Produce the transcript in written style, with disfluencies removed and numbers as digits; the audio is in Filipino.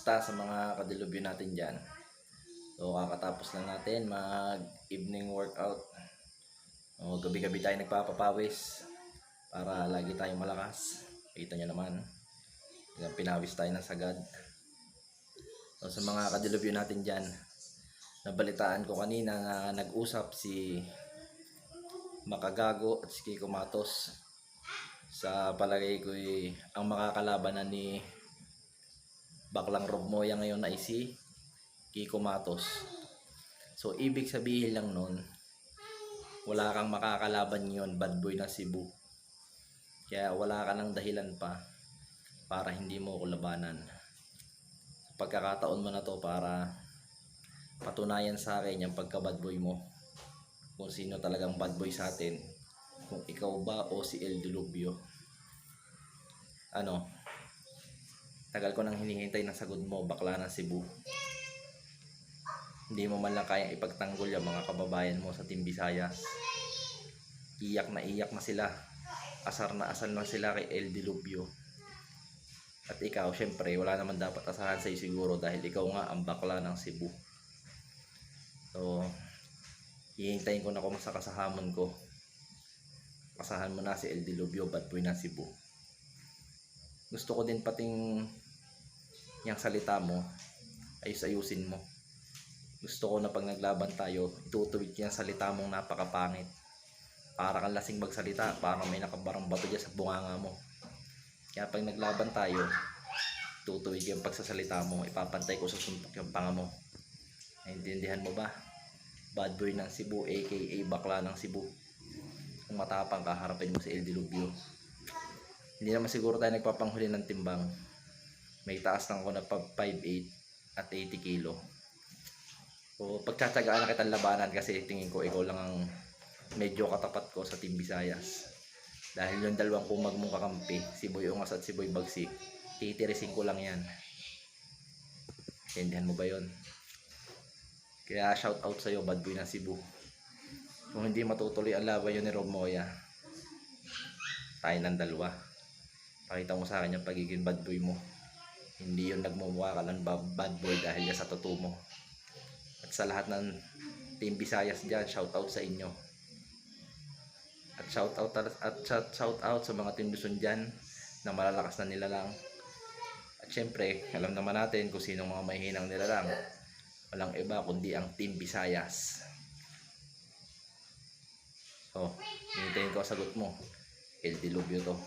Kumusta sa mga kadilubyo natin dyan? So kakatapos lang natin mag evening workout. O, gabi-gabi tayo nagpapapawis para lagi tayong malakas. Kita nyo naman, pinawis tayo ng sagad. So sa mga kadilubyo natin dyan, nabalitaan ko kanina na nag-usap si Makagago at si Kiko Matos. Sa palagay ko ang makakalabanan ni Baklang Rob Moya ngayon ay si Kiko Matos. So ibig sabihin lang nun, wala kang makakalaban yon, bad boy ng Cebu. Kaya wala ka ng dahilan pa para hindi mo ko labanan. Pagkakataon mo na to para patunayan sa akin yung pagka bad boy mo, kung sino talagang bad boy sa atin, kung ikaw ba o si El Dilubyo. Tagal ko nang hinihintay ng sagot mo, bakla ng Cebu. Hindi mo man lang kayang ipagtanggol yung mga kababayan mo sa Team Visayas. Iyak na sila, asar na sila kay El Dilubyo. At ikaw, syempre, wala naman dapat asahan sa'yo siguro dahil ikaw nga ang bakla ng Cebu. So, hihintayin ko na kung sa kasahamon ko. Kasahan mo na si El Dilubyo, bad boy ng Cebu. Gusto ko din pating yung salita mo, ayusin mo. Gusto ko na pag naglaban tayo, itutuwid yung salita mong napakapangit. Para kang lasing magsalita, parang may nakabarang bato dyan sa bunganga mo. Kaya pag naglaban tayo, tutuwid yung pagsasalita mo, ipapantay ko sa suntok yung panga mo. Naintindihan mo ba? Bad boy ng Cebu, aka bakla ng Cebu. Kung matapang ka, harapin mo si El Dilubyo. Hindi naman siguro tayo nagpapanghuli ng timbang. May taas lang ako na 5'8" at 80 kilo. So pagtsatsagaan na kitang labanan kasi tingin ko ikaw lang ang medyo katapat ko sa Team Visayas. Dahil yung dalawang kumag mong kakampi, si Boy Ungas at si Boy Bagsik, titirisin ko lang yan. Intindihan mo ba yun? Kaya shout out sa'yo, bad boy ng Cebu. Kung hindi matutuloy ang laban yun ni Rob Moya, tayo ng dalawa. Pakita mo sa akin yung pagiging bad boy mo. Hindi yun nagmumukha ka ng bad boy dahil sa totoo mo. At sa lahat ng Team Visayas dyan, shout out sa inyo. At shout out sa mga Team Luzon dyan na malalakas na nilalang. At syempre, alam naman natin kung sinong mga mahihinang nilalang. Walang iba kundi ang Team Visayas. So, hintayin ko ang sagot mo. El Dilubyo to.